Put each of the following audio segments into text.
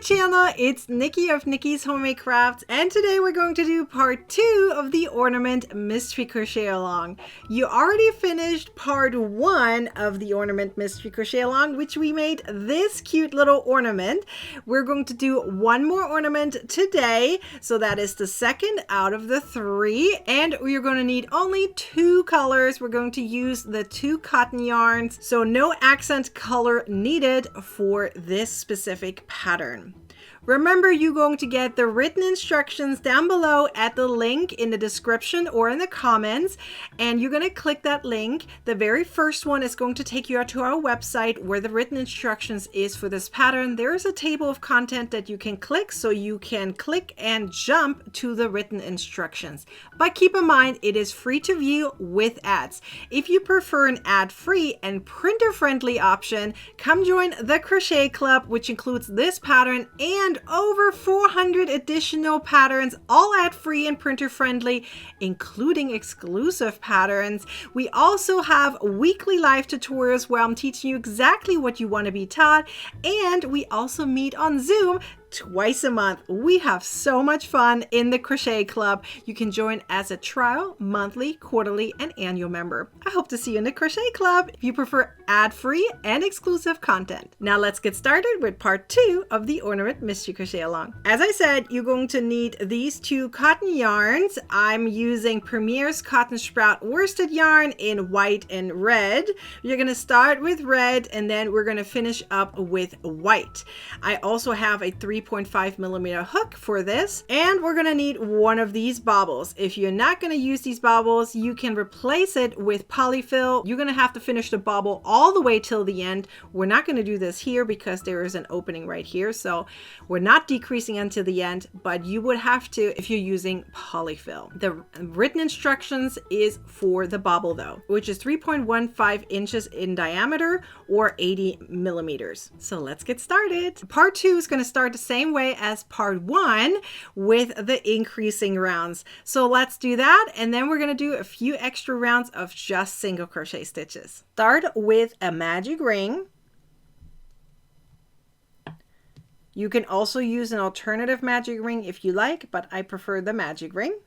channel, it's Nikki of Nikki's Homemade Crafts, and today we're going to do part 2 of the Ornament Mystery Crochet Along. You already finished part 1 of the Ornament Mystery Crochet Along, which we made this cute little ornament. We're going to do one more ornament today, so that is the second out of the 3, and we're going to need only 2 colors. We're going to use the 2 cotton yarns, so no accent color needed for this specific pattern. Remember, you're going to get the written instructions down below at the link in the description or in the comments, and you're going to click that link. The very first one is going to take you out to our website where the written instructions is for this pattern. There is a table of content that you can click, so you can click and jump to the written instructions. But keep in mind, it is free to view with ads. If you prefer an ad-free and printer-friendly option, come join the Crochet Club, which includes this pattern and over 400 additional patterns, all ad-free and printer-friendly, including exclusive patterns. We also have weekly live tutorials where I'm teaching you exactly what you want to be taught, and we also meet on Zoom twice a month. We have so much fun in the Crochet Club. You can join as a trial, monthly, quarterly, and annual member. I hope to see you in the Crochet Club if you prefer ad-free and exclusive content. Now let's get started with part 2 of the Ornament Mystery Crochet Along. As I said, you're going to need these 2 cotton yarns. I'm using Premier's Cotton Sprout worsted yarn in white and red. You're going to start with red, and then we're going to finish up with white. I also have a 3.5mm hook for this, and we're going to need one of these baubles. If you're not going to use these baubles, you can replace it with polyfill. You're going to have to finish the bauble all the way till the end. We're not going to do this here because there is an opening right here, so we're not decreasing until the end, but you would have to if you're using polyfill. The written instructions is for the bauble though, which is 3.15 inches in diameter or 80mm. So let's get started. Part 2 is going to start the same way as part 1 with the increasing rounds. So let's do that, and then we're going to do a few extra rounds of just single crochet stitches. Start with a magic ring. You can also use an alternative magic ring if you like, but I prefer the magic ring.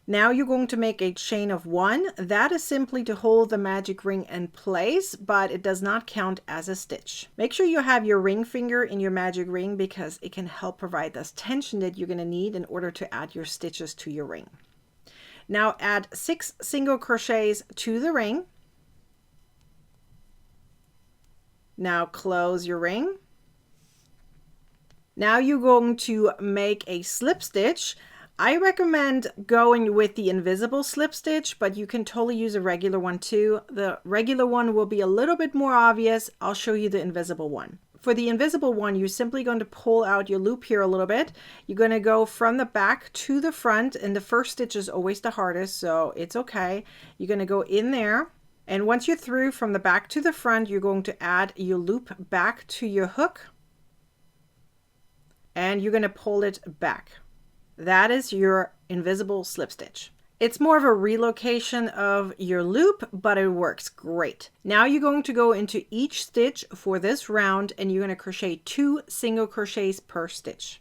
Now you're going to make a chain of 1. That is simply to hold the magic ring in place, but it does not count as a stitch. Make sure you have your ring finger in your magic ring because it can help provide this tension that you're going to need in order to add your stitches to your ring. Now add 6 single crochets to the ring. Now close your ring. Now you're going to make a slip stitch. I recommend going with the invisible slip stitch, but you can totally use a regular one too. The regular one will be a little bit more obvious. I'll show you the invisible one. For the invisible one, you're simply going to pull out your loop here a little bit. You're going to go from the back to the front, and the first stitch is always the hardest, so it's okay. You're going to go in there, and once you're through from the back to the front, you're going to add your loop back to your hook, and you're going to pull it back. That is your invisible slip stitch. It's more of a relocation of your loop, but it works great. Now you're going to go into each stitch for this round, and you're going to crochet 2 single crochets per stitch.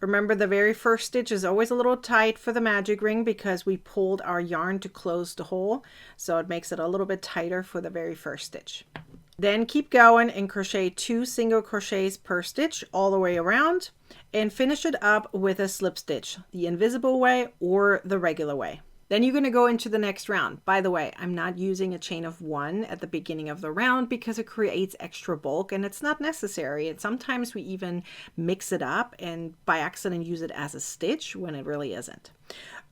Remember, the very first stitch is always a little tight for the magic ring because we pulled our yarn to close the hole, so it makes it a little bit tighter for the very first stitch. Then keep going and crochet 2 single crochets per stitch all the way around, and finish it up with a slip stitch, the invisible way or the regular way. Then you're going to go into the next round. By the way, I'm not using a chain of 1 at the beginning of the round because it creates extra bulk, and it's not necessary. And sometimes we even mix it up and by accident use it as a stitch when it really isn't.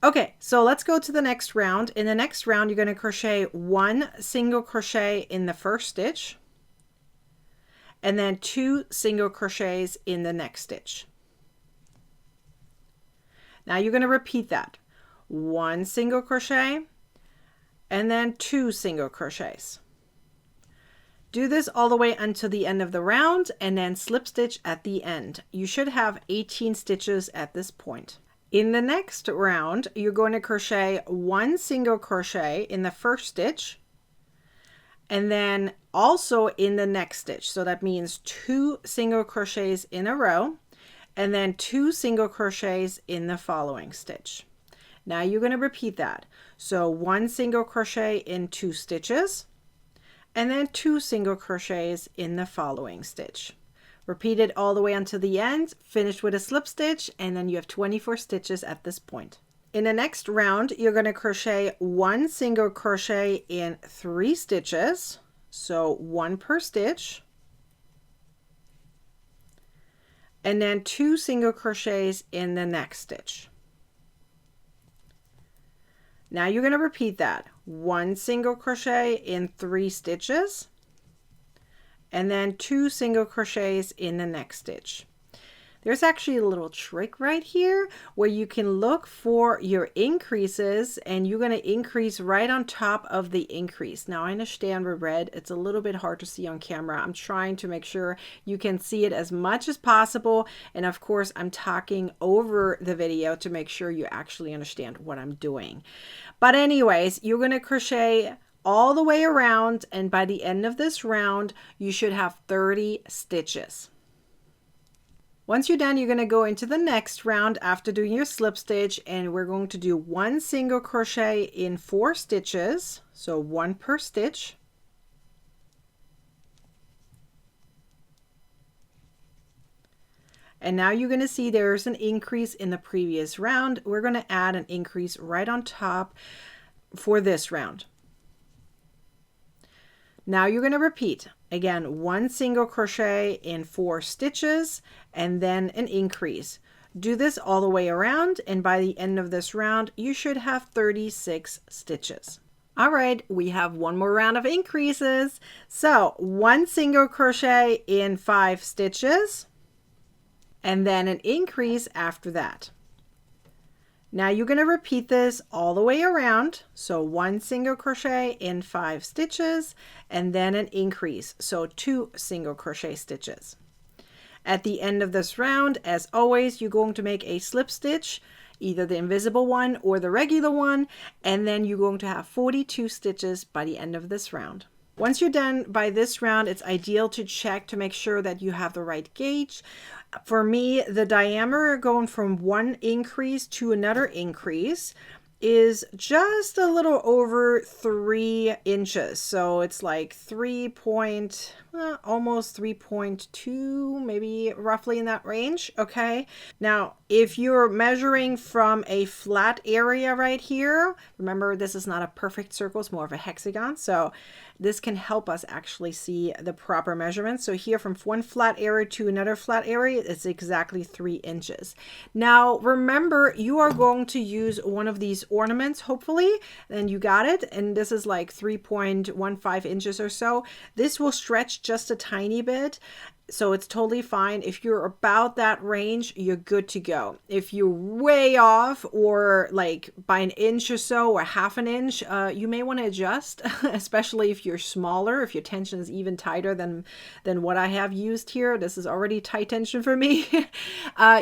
Okay, so let's go to the next round. In the next round, you're going to crochet 1 single crochet in the first stitch, and then 2 single crochets in the next stitch. Now you're going to repeat that. 1 single crochet, and then 2 single crochets. Do this all the way until the end of the round, and then slip stitch at the end. You should have 18 stitches at this point. In the next round, you're going to crochet 1 single crochet in the first stitch, and then also in the next stitch. So that means 2 single crochets in a row, and then 2 single crochets in the following stitch. Now you're going to repeat that. So 1 single crochet in 2 stitches, and then 2 single crochets in the following stitch. Repeat it all the way until the end, finish with a slip stitch, and then you have 24 stitches at this point. In the next round, you're going to crochet 1 single crochet in 3 stitches, so 1 per stitch, and then 2 single crochets in the next stitch. Now you're going to repeat that. 1 single crochet in 3 stitches, and then 2 single crochets in the next stitch. There's actually a little trick right here where you can look for your increases, and you're going to increase right on top of the increase. Now I understand with red, it's a little bit hard to see on camera. I'm trying to make sure you can see it as much as possible. And of course, I'm talking over the video to make sure you actually understand what I'm doing. But anyways, you're going to crochet all the way around, and by the end of this round, you should have 30 stitches. Once you're done, you're going to go into the next round after doing your slip stitch, and we're going to do 1 single crochet in 4 stitches, so 1 per stitch. And now you're going to see there's an increase in the previous round. We're going to add an increase right on top for this round. Now you're going to repeat again 1 single crochet in 4 stitches and then an increase. Do this all the way around, and by the end of this round you should have 36 stitches. All right, we have one more round of increases. So 1 single crochet in 5 stitches and then an increase after that. Now you're going to repeat this all the way around. So 1 single crochet in 5 stitches and then an increase. So 2 single crochet stitches. At the end of this round, as always, you're going to make a slip stitch, either the invisible one or the regular one, and then you're going to have 42 stitches by the end of this round. Once you're done by this round, it's ideal to check to make sure that you have the right gauge. For me, the diameter going from one increase to another increase is just a little over 3 inches. So it's like almost 3.2, maybe roughly in that range. Okay. Now, if you're measuring from a flat area right here, remember this is not a perfect circle, it's more of a hexagon. So this can help us actually see the proper measurements. So here from one flat area to another flat area, it's exactly 3 inches. Now, remember, you are going to use one of these ornaments, hopefully, and you got it. And this is like 3.15 inches or so. This will stretch just a tiny bit. So it's totally fine. If you're about that range, you're good to go. If you're way off or like by an inch or so or half an inch, you may want to adjust, especially if you're smaller, if your tension is even tighter than what I have used here. This is already tight tension for me.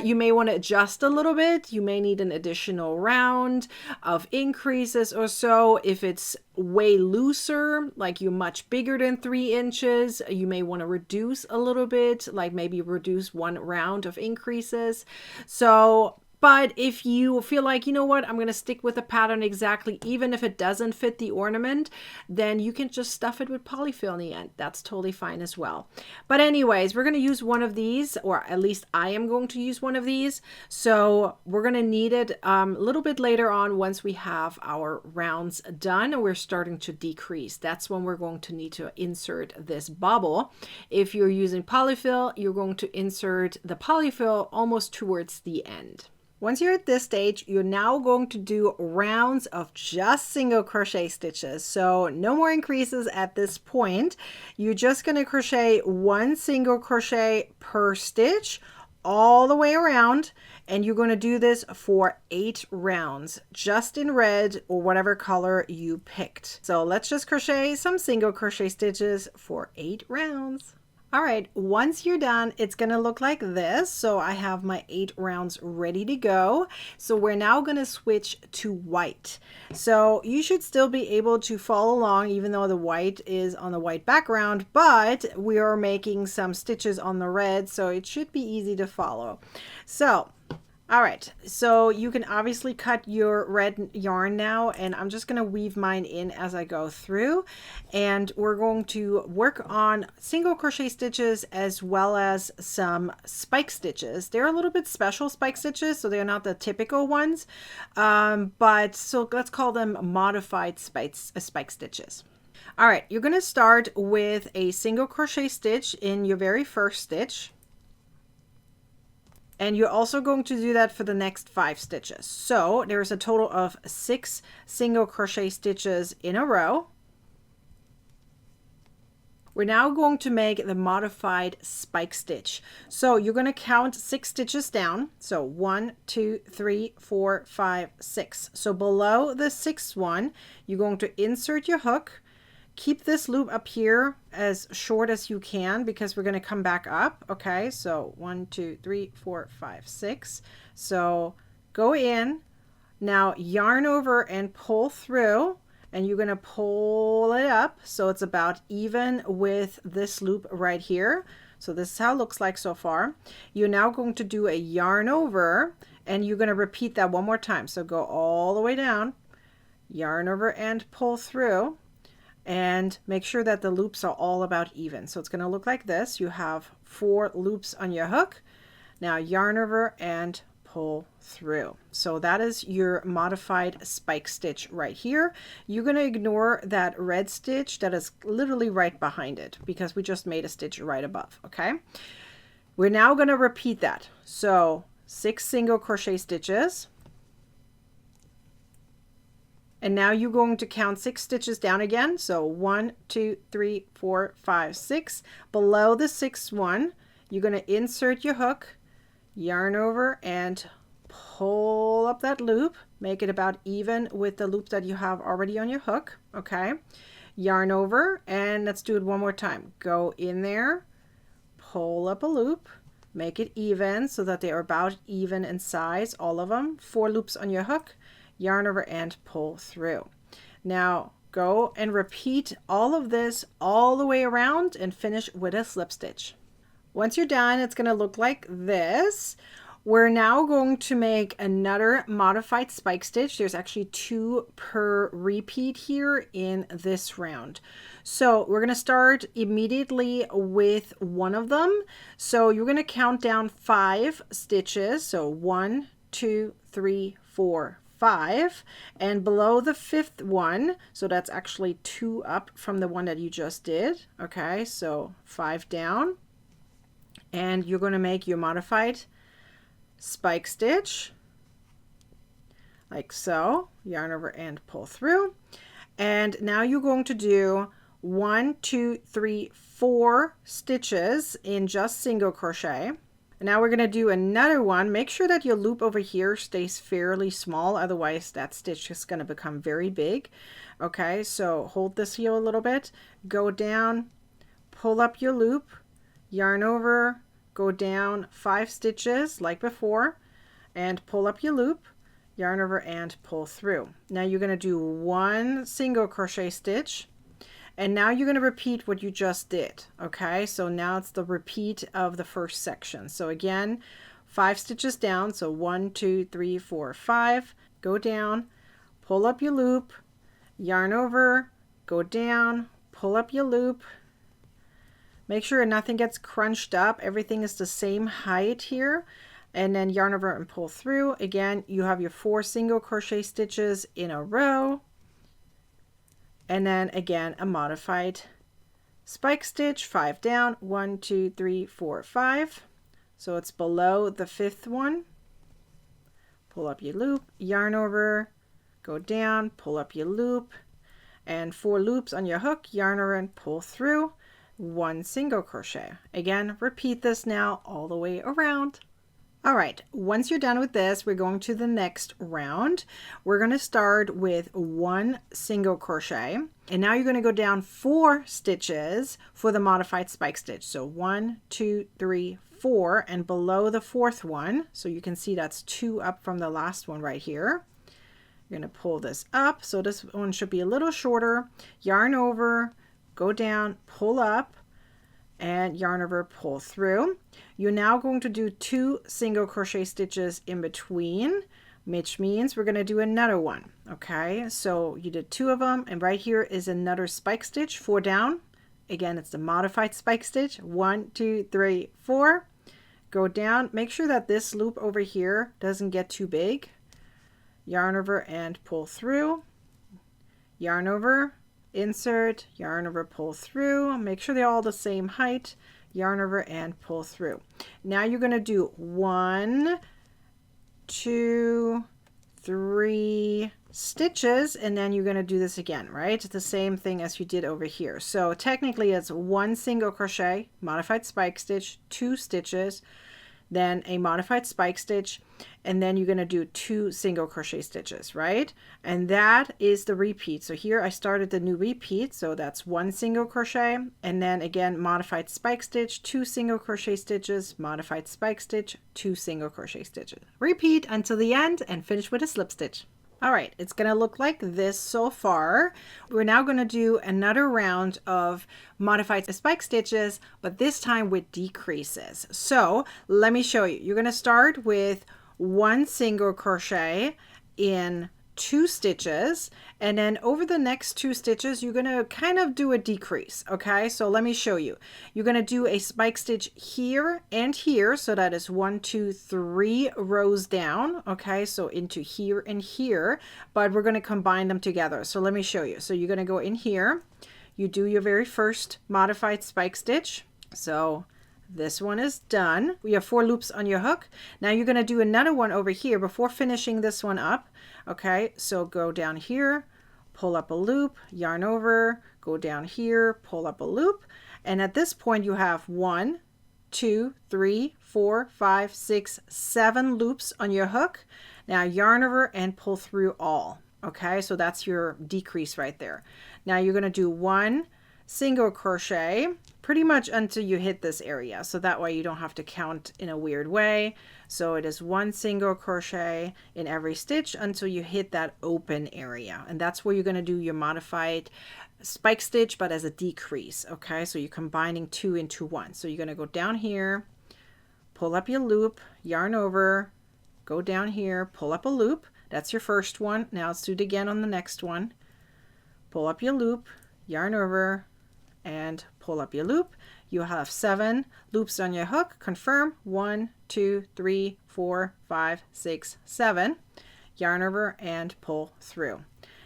You may want to adjust a little bit. You may need an additional round of increases or so. If it's way looser, like you're much bigger than 3 inches, you may want to reduce a little bit, like maybe reduce 1 round of increases. So, but if you feel like, you know what, I'm going to stick with the pattern exactly, even if it doesn't fit the ornament, then you can just stuff it with polyfill in the end. That's totally fine as well. But anyways, we're going to use one of these, or at least I am going to use one of these. So we're going to need it a little bit later on once we have our rounds done and we're starting to decrease. That's when we're going to need to insert this bauble. If you're using polyfill, you're going to insert the polyfill almost towards the end. Once you're at this stage, you're now going to do rounds of just single crochet stitches. So no more increases at this point. You're just going to crochet 1 single crochet per stitch all the way around, and you're going to do this for 8 rounds, just in red or whatever color you picked. So let's just crochet some single crochet stitches for 8 rounds. All right, once you're done, it's gonna look like this. So I have my 8 rounds ready to go. So we're now gonna switch to white. So you should still be able to follow along even though the white is on the white background, but we are making some stitches on the red, so it should be easy to follow. So all right, so you can obviously cut your red yarn now, and I'm just going to weave mine in as I go through, and we're going to work on single crochet stitches as well as some spike stitches. They're a little bit special spike stitches, so they're not the typical ones, but so let's call them modified spike stitches. All right, you're going to start with a single crochet stitch in your very first stitch. And you're also going to do that for the next 5 stitches. So there's a total of 6 single crochet stitches in a row. We're now going to make the modified spike stitch. So you're going to count 6 stitches down. So 1, 2, 3, 4, 5, 6. So below the 6th one, you're going to insert your hook. Keep this loop up here as short as you can because we're going to come back up. Okay, so 1, 2, 3, 4, 5, 6. So go in. Now yarn over and pull through, and you're going to pull it up so it's about even with this loop right here. So this is how it looks like so far. You're now going to do a yarn over, and you're going to repeat that one more time. So go all the way down, yarn over and pull through. And make sure that the loops are all about even. So it's going to look like this. You have 4 loops on your hook. Now yarn over and pull through. So that is your modified spike stitch right here. You're going to ignore that red stitch that is literally right behind it because we just made a stitch right above. Okay. We're now going to repeat that. So 6 single crochet stitches. And now you're going to count 6 stitches down again. So 1, 2, 3, 4, 5, 6. Below the 6th one, you're going to insert your hook, yarn over, and pull up that loop. Make it about even with the loop that you have already on your hook. Okay. Yarn over, and let's do it one more time. Go in there, pull up a loop, make it even so that they are about even in size, all of them. 4 loops on your hook. Yarn over and pull through. Now go and repeat all of this all the way around and finish with a slip stitch. Once you're done, it's going to look like this. We're now going to make another modified spike stitch. There's actually 2 per repeat here in this round. So we're going to start immediately with one of them. So you're going to count down 5 stitches. So 1, 2, 3, 4, 5, and below the 5th one, so that's actually 2 up from the one that you just did. Okay, so 5 down, and you're going to make your modified spike stitch like so. Yarn over and pull through, and now you're going to do 1, 2, 3, 4 stitches in just single crochet. Now we're going to do another one. Make sure that your loop over here stays fairly small, otherwise that stitch is going to become very big. Okay, so hold this here a little bit, go down, pull up your loop, yarn over, go down 5 stitches like before, and pull up your loop, yarn over and pull through. Now you're going to do 1 single crochet stitch. And now you're going to repeat what you just did. Okay, so now it's the repeat of the first section. So again, 5 stitches down. So 1, 2, 3, 4, 5. Go down, pull up your loop, yarn over, go down, pull up your loop. Make sure nothing gets crunched up. Everything is the same height here. And then yarn over and pull through. Again, you have your 4 single crochet stitches in a row. And then again, a modified spike stitch, 5 down, 1, 2, 3, 4, 5. So it's below the 5th one. Pull up your loop, yarn over, go down, pull up your loop, and 4 loops on your hook, yarn over and pull through, 1 single crochet. Again, repeat this now all the way around. All right, once you're done with this, we're going to the next round. We're going to start with 1 single crochet, and now you're going to go down 4 stitches for the modified spike stitch. So 1, 2, 3, 4, and below the 4th one, so you can see that's 2 up from the last one right here. You're going to pull this up, so this one should be a little shorter. Yarn over, go down, pull up, and yarn over, pull through. You're now going to do 2 single crochet stitches in between, which means we're going to do another one. Okay, so you did 2 of them, and right here is another spike stitch, 4 down. Again, it's the modified spike stitch. 1, 2, 3, 4. Go down. Make sure that this loop over here doesn't get too big. Yarn over and pull through. Yarn over, insert, yarn over, pull through. Make sure they're all the same height. Yarn over and pull through. Now you're going to do 1, 2, 3 stitches, and then you're going to do this again, right? It's the same thing as you did over here. So technically it's 1 single crochet, modified spike stitch, 2 stitches, then a modified spike stitch, and then you're going to do 2 single crochet stitches, right? And that is the repeat. So here I started the new repeat, so that's 1 single crochet, and then again modified spike stitch, 2 single crochet stitches, modified spike stitch, 2 single crochet stitches. Repeat until the end and finish with a slip stitch. All right, it's going to look like this so far. We're now going to do another round of modified spike stitches, but this time with decreases. So let me show you. You're going to start with 1 single crochet in 2 stitches, and then over the next 2 stitches you're going to kind of do a decrease. Okay, so let me show you. You're going to do a spike stitch here and here, so that is 1, 2, 3 rows down. Okay, so into here and here, but we're going to combine them together. So let me show you. So you're going to go in here, you do your very first modified spike stitch. So this one is done. We have 4 loops on your hook. Now you're going to do another one over here before finishing this one up. Okay, so go down here, pull up a loop, yarn over, go down here, pull up a loop, and at this point you have 1, 2, 3, 4, 5, 6, 7 loops on your hook. Now yarn over and pull through all. Okay, so that's your decrease right there. Now you're going to do 1 single crochet pretty much until you hit this area, so that way you don't have to count in a weird way. So it is 1 single crochet in every stitch until you hit that open area, and that's where you're going to do your modified spike stitch, but as a decrease. Okay, so you're combining 2 into 1. So you're going to go down here, pull up your loop, yarn over, go down here, pull up a loop. That's your first one. Now let's do it again on the next one. Pull up your loop, yarn over, and pull up your loop. You have 7 loops on your hook. Confirm. 1, 2, 3, 4, 5, 6, 7. Yarn over and pull through.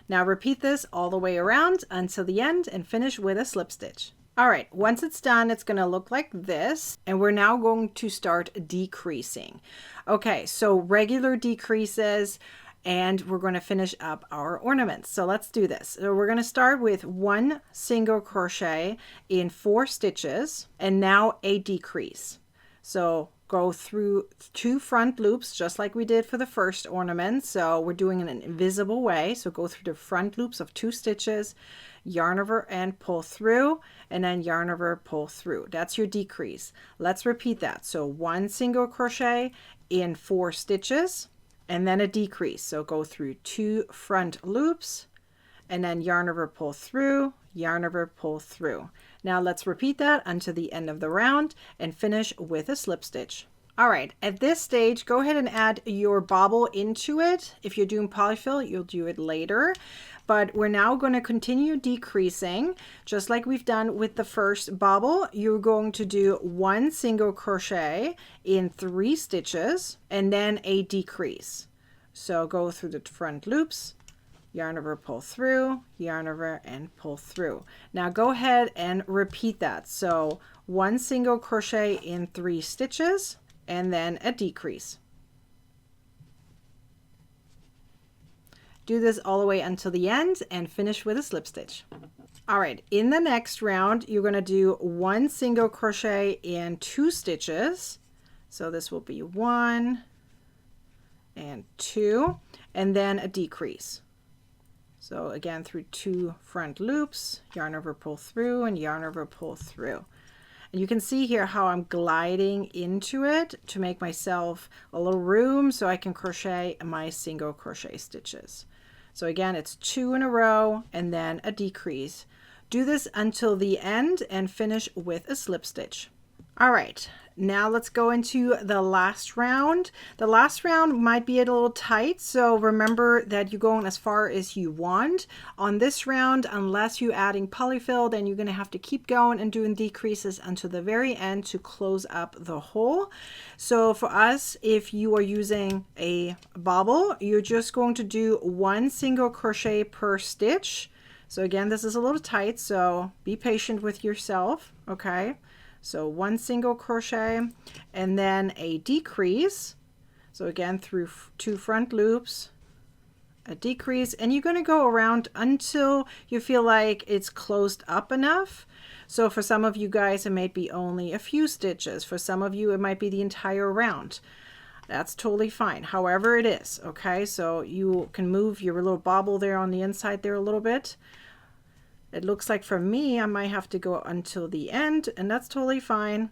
Now repeat this all the way around until the end and finish with a slip stitch. All right, once it's done, it's going to look like this, and we're now going to start decreasing. Okay, so regular decreases, and we're going to finish up our ornaments. So let's do this. So we're going to start with 1 single crochet in 4 stitches, and now a decrease. So go through 2 front loops just like we did for the first ornament. So we're doing it in an invisible way. So go through the front loops of 2 stitches, yarn over and pull through, and then yarn over, pull through. That's your decrease. Let's repeat that. So 1 single crochet in 4 stitches, and then a decrease. So go through 2 front loops, and then yarn over, pull through, yarn over, pull through. Now let's repeat that until the end of the round and finish with a slip stitch. All right, at this stage, go ahead and add your bauble into it. If you're doing polyfill, you'll do it later. But we're now going to continue decreasing, just like we've done with the first bauble. You're going to do 1 single crochet in 3 stitches, and then a decrease. So go through the front loops, yarn over, pull through, yarn over, and pull through. Now go ahead and repeat that. So 1 single crochet in 3 stitches, and then a decrease. Do this all the way until the end and finish with a slip stitch. All right, in the next round, you're going to do 1 single crochet in 2 stitches. So this will be 1 and 2, and then a decrease. So again, through 2 front loops, yarn over, pull through, and yarn over, pull through. And you can see here how I'm gliding into it to make myself a little room so I can crochet my single crochet stitches. So again, it's 2 in a row and then a decrease. Do this until the end and finish with a slip stitch. All right, now let's go into the last round. The last round might be a little tight, so remember that you're going as far as you want. On this round, unless you're adding polyfill, then you're going to have to keep going and doing decreases until the very end to close up the hole. So for us, if you are using a bauble, you're just going to do 1 single crochet per stitch. So again, this is a little tight, so be patient with yourself, okay? So 1 single crochet and then a decrease. So again, through 2 front loops, a decrease, and you're going to go around until you feel like it's closed up enough. So for some of you guys, it might be only a few stitches. For some of you, it might be the entire round. That's totally fine, however it is, okay? So you can move your little bauble there on the inside there a little bit. It looks like for me, I might have to go until the end, and that's totally fine.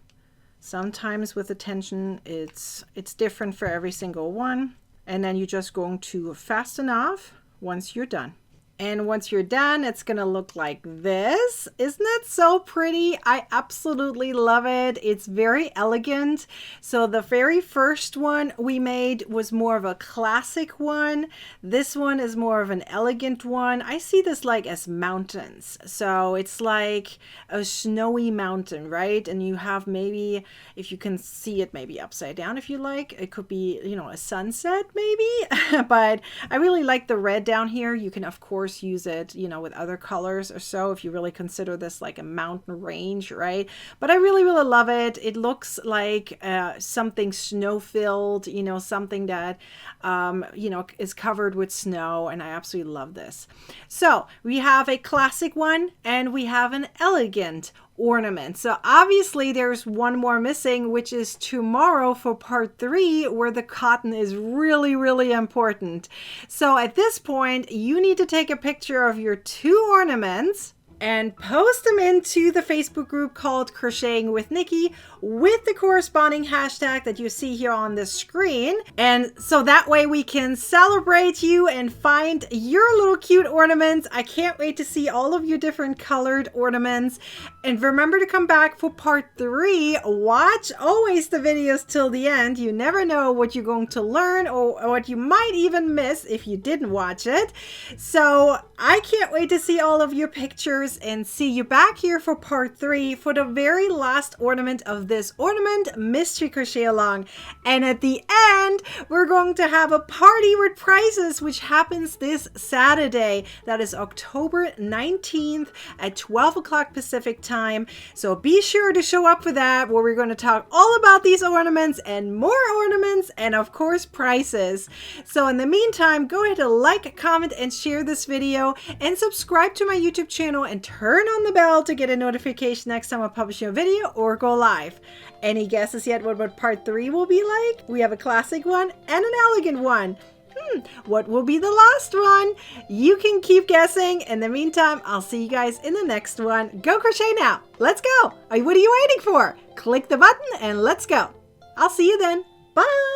Sometimes with the tension, it's different for every single one. And then you're just going to fasten off once you're done. And once you're done, it's going to look like this. Isn't it so pretty? I absolutely love it. It's very elegant. So the very first one we made was more of a classic one. This one is more of an elegant one. I see this like as mountains. So it's like a snowy mountain, right? And you have maybe, if you can see it, maybe upside down if you like. It could be, you know, a sunset maybe. But I really like the red down here. You can, of course, use it, you know, with other colors or so if you really consider this like a mountain range, right? But I really love it. It looks like something snow-filled, you know, something that you know, is covered with snow, and I absolutely love this. So we have a classic one and we have an elegant ornament. So obviously there's one more missing, which is tomorrow for part 3, where the cotton is really important. So at this point, you need to take a picture of your 2 ornaments and post them into the Facebook group called Crocheting with Nikki with the corresponding hashtag that you see here on the screen. And so that way we can celebrate you and find your little cute ornaments. I can't wait to see all of your different colored ornaments. And remember to come back for part 3. Watch always the videos till the end. You never know what you're going to learn or what you might even miss if you didn't watch it. So I can't wait to see all of your pictures and see you back here for part 3 for the very last ornament of this Ornament Mystery Crochet Along. And at the end, we're going to have a party with prizes, which happens this Saturday. That is October 19th at 12 o'clock Pacific time. So be sure to show up for that, where we're going to talk all about these ornaments and more ornaments and of course prizes. So in the meantime, go ahead and like, comment, and share this video, and subscribe to my YouTube channel and turn on the bell to get a notification next time I publish a video or go live. Any guesses yet what part 3 will be like? We have a classic one and an elegant one. What will be the last one? You can keep guessing. In the meantime, I'll see you guys in the next one. Go crochet now. Let's go. What are you waiting for? Click the button and let's go. I'll see you then. Bye.